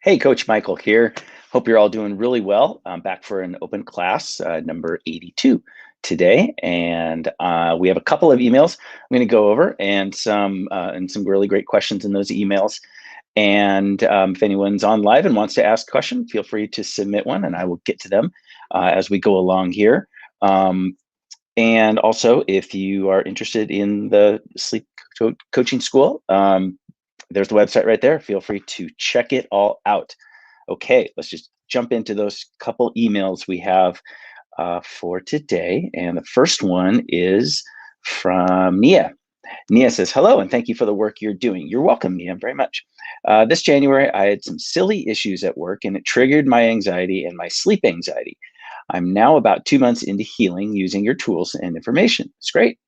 Hey, Coach Michael here. Hope you're all doing really well. I'm back for an open class, number 82 today, and we have a couple of emails I'm going to go over, and some really great questions in those emails. And if anyone's on live and wants to ask a question, feel free to submit one, and I will get to them as we go along here. And also, if you are interested in the sleep coaching school, there's the website right there. Feel free to check it all out. Okay, let's just jump into those couple emails we have for today. And the first one is from Nia. Nia says, hello, and thank you for the work you're doing. You're welcome, Nia, very much. This January, I had some silly issues at work, and it triggered my anxiety and my sleep anxiety. I'm now about 2 months into healing using your tools and information. It's great.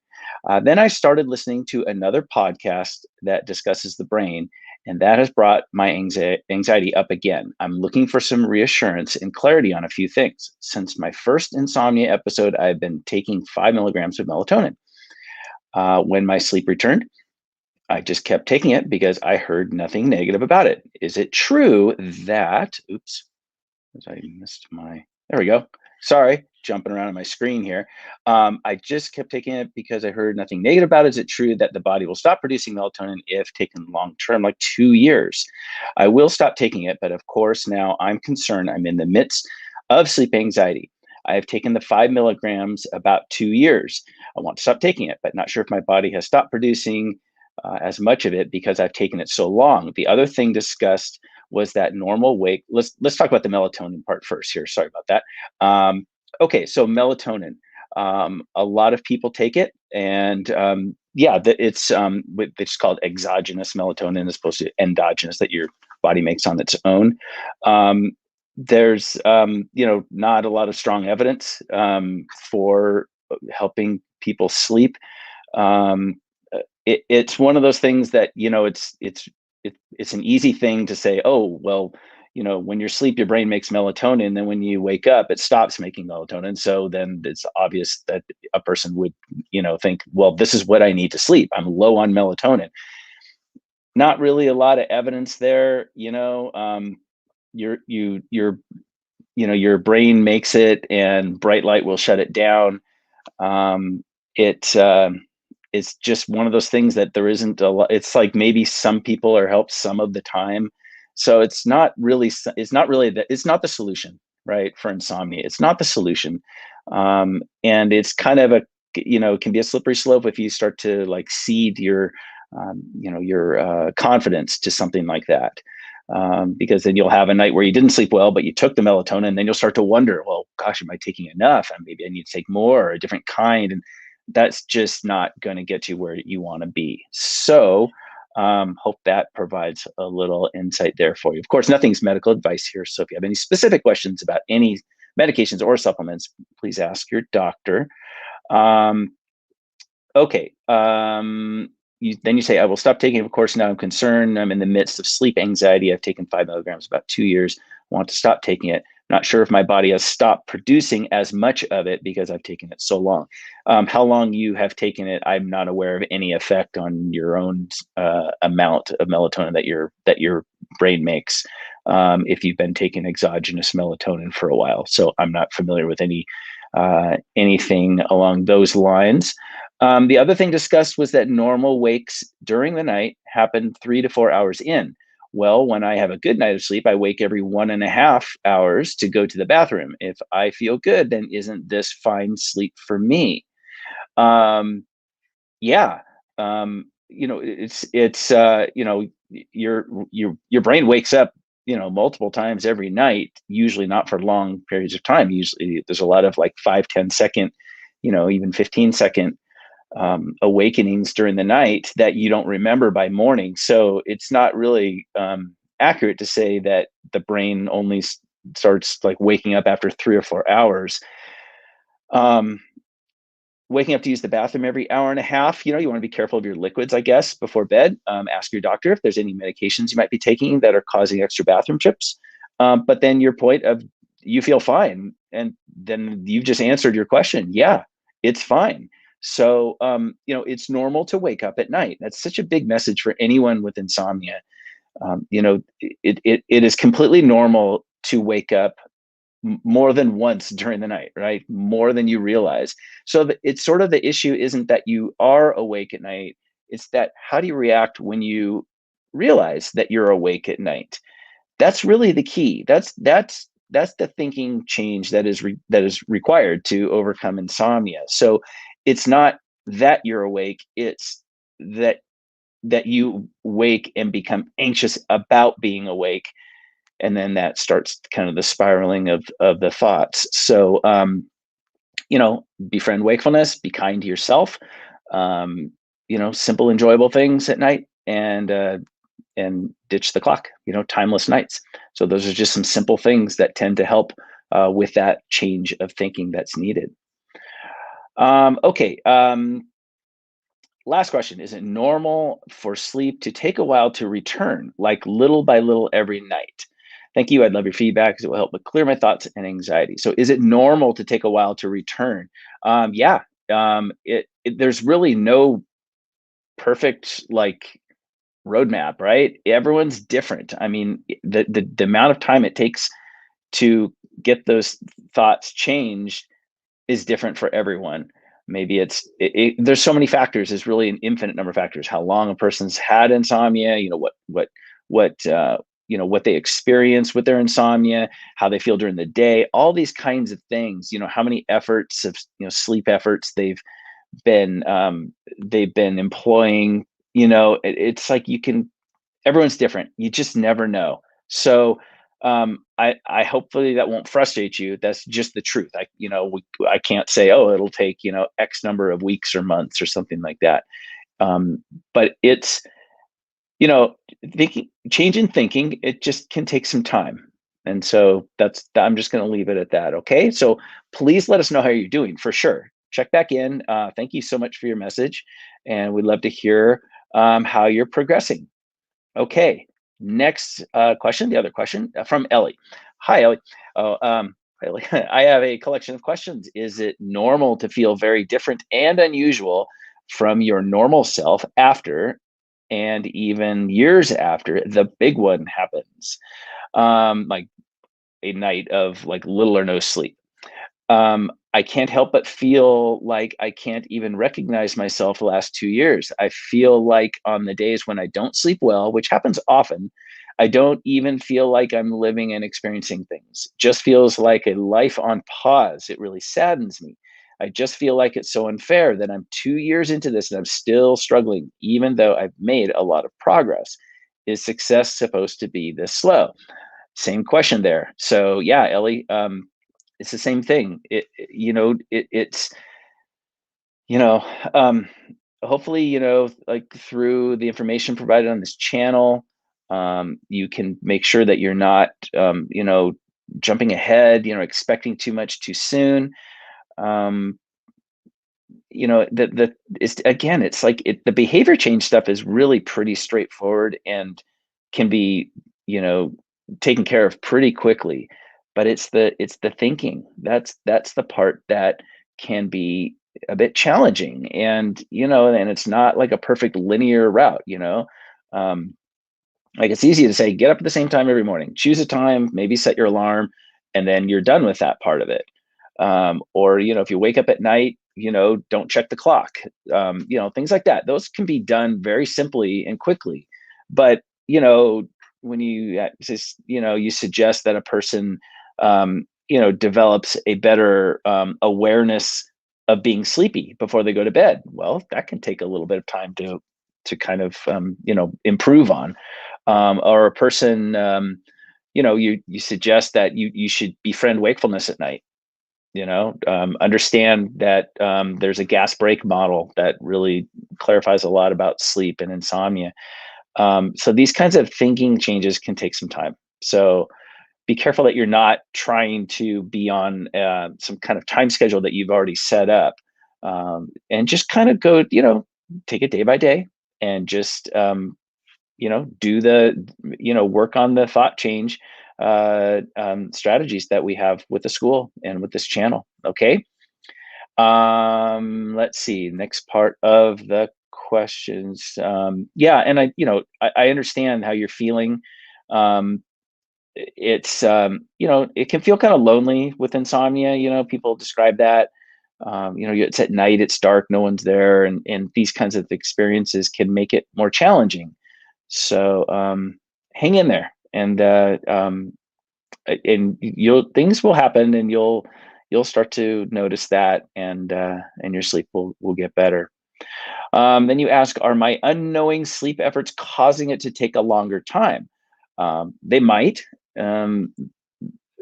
Then I started listening to another podcast that discusses the brain, and that has brought my anxiety up again. I'm looking for some reassurance and clarity on a few things. Since my first insomnia episode, I've been taking 5 milligrams of melatonin. When my sleep returned, I just kept taking it because I heard nothing negative about it. Is it true that, oops, I missed my, there we go. Sorry, jumping around on my screen here. I just kept taking it because I heard nothing negative about it. Is it true that the body will stop producing melatonin if taken long term, like 2 years? I will stop taking it, but of course, now I'm concerned. I'm in the midst of sleep anxiety. I have taken the 5 milligrams about 2 years. I want to stop taking it, but not sure if my body has stopped producing as much of it because I've taken it so long. The other thing discussed was that normal wake. Let's talk about the melatonin part first here. Sorry about that. Okay, so melatonin. A lot of people take it, and yeah, it's called exogenous melatonin as opposed to endogenous that your body makes on its own. There's not a lot of strong evidence for helping people sleep. It's one of those things that it's an easy thing to say, oh, well, when you're asleep, your brain makes melatonin. Then when you wake up, it stops making melatonin. So then it's obvious that a person would, think, well, this is what I need to sleep. I'm low on melatonin. Not really a lot of evidence there. Your brain makes it, and bright light will shut it down. It's just one of those things that there isn't a lot. It's like maybe some people are helped some of the time. So it's not the solution, right? For insomnia, it's not the solution. And it's kind of it can be a slippery slope if you start to like cede your confidence to something like that. Because then you'll have a night where you didn't sleep well, but you took the melatonin, and then you'll start to wonder, well, gosh, am I taking enough? And maybe I need to take more or a different kind. And that's just not going to get you where you want to be. So hope that provides a little insight there for you. Of course, nothing's medical advice here. So if you have any specific questions about any medications or supplements, please ask your doctor. Okay. Then you say, I will stop taking it. Of course, now I'm concerned. I'm in the midst of sleep anxiety. I've taken 5 milligrams about 2 years. I want to stop taking it. Not sure if my body has stopped producing as much of it because I've taken it so long. How long you have taken it, I'm not aware of any effect on your own amount of melatonin that your brain makes if you've been taking exogenous melatonin for a while. So I'm not familiar with anything along those lines. The other thing discussed was that normal wakes during the night happen 3 to 4 hours in. Well, when I have a good night of sleep, I wake every 1.5 hours to go to the bathroom. If I feel good, then isn't this fine sleep for me? Yeah. Your brain wakes up, multiple times every night, usually not for long periods of time. Usually there's a lot of like 5, 10 second, even 15-second awakenings during the night that you don't remember by morning. So it's not really accurate to say that the brain only starts like waking up after 3 or 4 hours. Waking up to use the bathroom every hour and a half, you want to be careful of your liquids, I guess, before bed. Ask your doctor if there's any medications you might be taking that are causing extra bathroom trips. But then your point of you feel fine, and then you've just answered your question. Yeah, it's fine. So, it's normal to wake up at night. That's such a big message for anyone with insomnia. It is completely normal to wake up more than once during the night, right? More than you realize. So it's sort of the issue isn't that you are awake at night. It's that how do you react when you realize that you're awake at night? That's really the key. That's the thinking change that is required to overcome insomnia. So it's not that you're awake, it's that you wake and become anxious about being awake, and then that starts kind of the spiraling of the thoughts. So befriend wakefulness, be kind to yourself. Simple enjoyable things at night, and ditch the clock, timeless nights. So those are just some simple things that tend to help with that change of thinking that's needed. Okay. Last question. Is it normal for sleep to take a while to return, like little by little every night? Thank you. I'd love your feedback because it will help me clear my thoughts and anxiety. So is it normal to take a while to return? Yeah. There's really no perfect roadmap, right? Everyone's different. I mean, the amount of time it takes to get those thoughts changed is different for everyone. Maybe there's so many factors. There's really an infinite number of factors. How long a person's had insomnia, what they experience with their insomnia, how they feel during the day, all these kinds of things. How many efforts of sleep efforts they've been employing. It's like everyone's different. You just never know. So I hopefully that won't frustrate you. That's just the truth. I can't say, oh, it'll take X number of weeks or months or something like that. But it's thinking, change in thinking, it just can take some time. And so I'm just going to leave it at that. Okay. So please let us know how you're doing for sure. Check back in. Thank you so much for your message. And we'd love to hear how you're progressing. Okay. Next question, the other question from Ellie. Hi, Ellie. Oh, Ellie, I have a collection of questions. Is it normal to feel very different and unusual from your normal self after and even years after the big one happens? Like a night of little or no sleep. I can't help but feel like I can't even recognize myself the last 2 years. I feel like on the days when I don't sleep well, which happens often, I don't even feel like I'm living and experiencing things. Just feels like a life on pause. It really saddens me. I just feel like it's so unfair that I'm 2 years into this and I'm still struggling, even though I've made a lot of progress. Is success supposed to be this slow? Same question there. So yeah, Ellie, it's the same thing. It's you know, um, hopefully, through the information provided on this channel, you can make sure that you're not, jumping ahead, expecting too much too soon. Um, it's again, it's like the behavior change stuff is really pretty straightforward and can be, you know, taken care of pretty quickly. But it's the thinking that's the part that can be a bit challenging, and it's not like a perfect linear route. Um, like it's easy to say, get up at the same time every morning, choose a time, maybe set your alarm, and then you're done with that part of it. Or, if you wake up at night, don't check the clock, things like that. Those can be done very simply and quickly. But, when you you suggest that a person, develops a better awareness of being sleepy before they go to bed. Well, that can take a little bit of time to kind of improve on. Or a person, you suggest that you should befriend wakefulness at night. Understand that there's a gas brake model that really clarifies a lot about sleep and insomnia. So these kinds of thinking changes can take some time. So be careful that you're not trying to be on some kind of time schedule that you've already set up, and just kind of go, take it day by day, and just do work on the thought change strategies that we have with the school and with this channel. Okay. Let's see. Next part of the questions. Yeah, and I understand how you're feeling. Um, it's it can feel kind of lonely with insomnia. People describe that. It's at night, it's dark, no one's there, and these kinds of experiences can make it more challenging. So hang in there, and you'll things will happen, and you'll start to notice that, and your sleep will get better. Then you ask, are my unknowing sleep efforts causing it to take a longer time? They might. Um,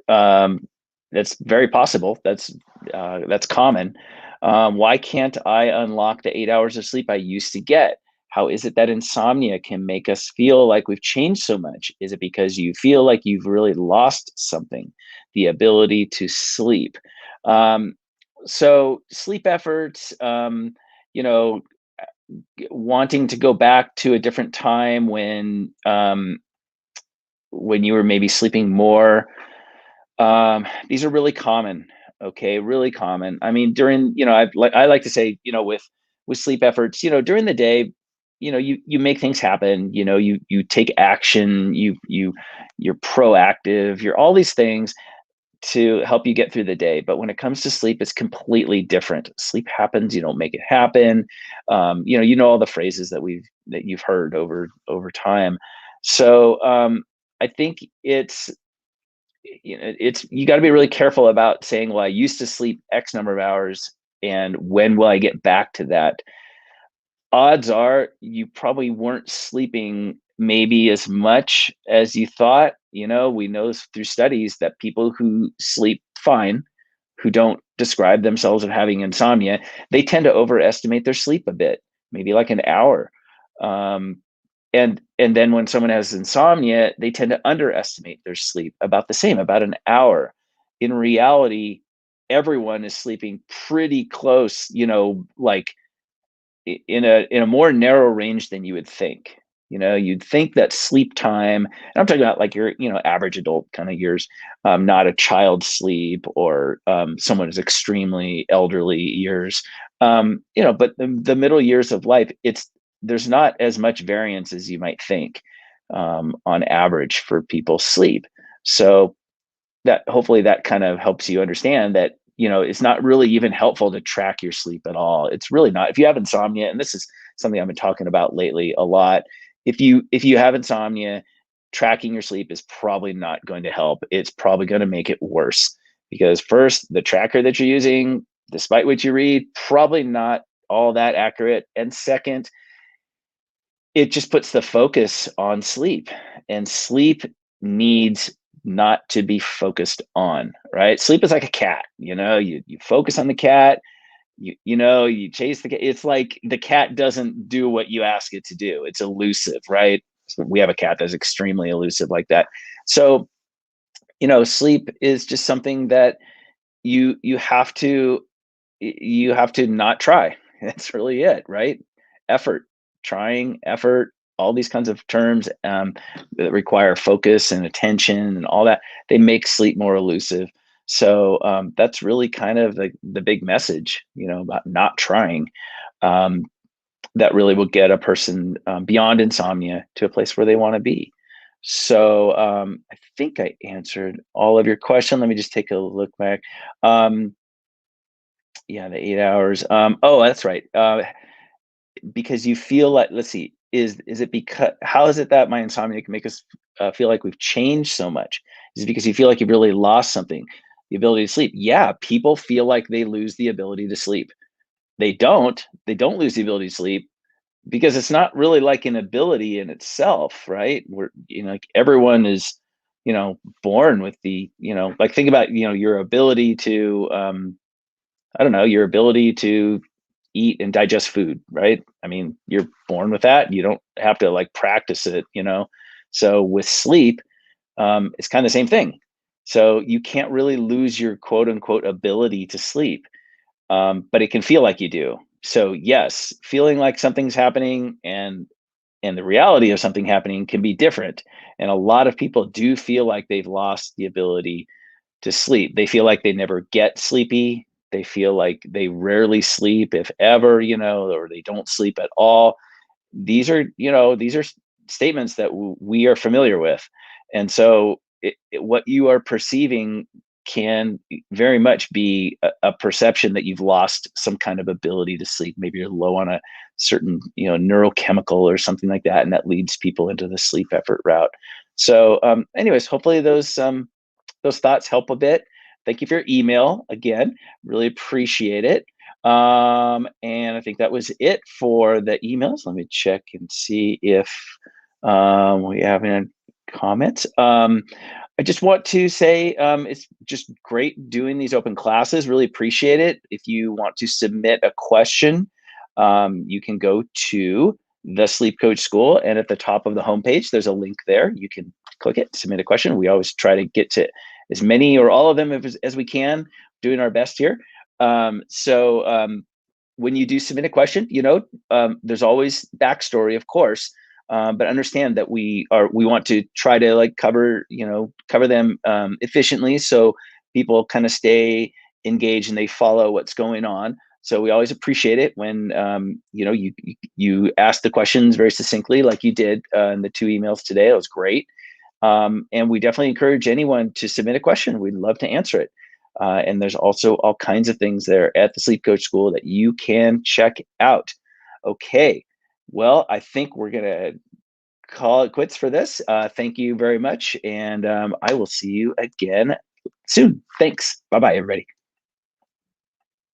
um, that's very possible. That's common. Why can't I unlock the 8 hours of sleep I used to get? How is it that insomnia can make us feel like we've changed so much? Is it because you feel like you've really lost something, the ability to sleep? Um, so sleep efforts, you know, wanting to go back to a different time when you were maybe sleeping more. These are really common. Okay, really common. I mean, during I like to say, with sleep efforts, during the day, you make things happen. You take action. You're proactive. You're all these things to help you get through the day. But when it comes to sleep, it's completely different. Sleep happens. You don't make it happen. All the phrases that you've heard over time. So I think it's you got to be really careful about saying, well, I used to sleep X number of hours, and when will I get back to that? Odds are you probably weren't sleeping maybe as much as you thought. We know through studies that people who sleep fine, who don't describe themselves as having insomnia, they tend to overestimate their sleep a bit, maybe like an hour. Um, and then when someone has insomnia, they tend to underestimate their sleep about the same, about an hour. In reality, everyone is sleeping pretty close, like in a more narrow range than you would think. You'd think that sleep time, and I'm talking about like your, average adult kind of years, not a child sleep or someone who's extremely elderly years. But the middle years of life, there's not as much variance as you might think on average for people's sleep. So that hopefully that kind of helps you understand that it's not really even helpful to track your sleep at all. It's really not. If you have insomnia, and this is something I've been talking about lately a lot, if you have insomnia, tracking your sleep is probably not going to help. It's probably going to make it worse, because first, the tracker that you're using, despite what you read, probably not all that accurate, and second, it just puts the focus on sleep, and sleep needs not to be focused on, right? Sleep is like a cat. You focus on the cat, you chase the cat. It's like the cat doesn't do what you ask it to do. It's elusive, right? So we have a cat that's extremely elusive like that. So sleep is just something that you have to not try. That's really it, right? Effort, trying, effort, all these kinds of terms that require focus and attention and all that, they make sleep more elusive. So that's really kind of the big message, about not trying. Um, that really will get a person beyond insomnia to a place where they want to be. So I think I answered all of your question. Let me just take a look back. Yeah, the 8 hours. Oh, that's right. Because you feel like, let's see, is it because, how is it that my insomnia can make us feel like we've changed so much? Is it because you feel like you've really lost something, the ability to sleep? Yeah, people feel like they lose the ability to sleep. They don't lose the ability to sleep, because it's not really like an ability in itself, right? We're, like everyone is, born with like think about, your ability to, I don't know, your ability to eat and digest food, right? I mean, you're born with that. You don't have to like practice it. So with sleep, it's kind of the same thing. So you can't really lose your quote unquote ability to sleep, but it can feel like you do. So yes, feeling like something's happening and the reality of something happening can be different. And a lot of people do feel like they've lost the ability to sleep. They feel like they never get sleepy. they feel like they rarely sleep, if ever, or they don't sleep at all. These are statements that we are familiar with. And so what you are perceiving can very much be a perception that you've lost some kind of ability to sleep. Maybe you're low on a certain, neurochemical or something like that, and that leads people into the sleep effort route. So, anyways, hopefully those thoughts help a bit. Thank you for your email again. Really appreciate it. And I think that was it for the emails. Let me check and see if we have any comments. I just want to say it's just great doing these open classes. Really appreciate it. If you want to submit a question, you can go to the Sleep Coach School, and at the top of the homepage, there's a link there. You can click it, submit a question. We always try to get to as many or all of them as we can, doing our best here. So when you do submit a question, there's always backstory, of course, but understand that we want to try to like cover them efficiently, so people kind of stay engaged and they follow what's going on. So we always appreciate it when you ask the questions very succinctly, like you did in the 2 emails today. It was great. And we definitely encourage anyone to submit a question. We'd love to answer it. And there's also all kinds of things there at the Sleep Coach School that you can check out. Okay, well, I think we're going to call it quits for this. Thank you very much. And I will see you again soon. Thanks. Bye-bye, everybody.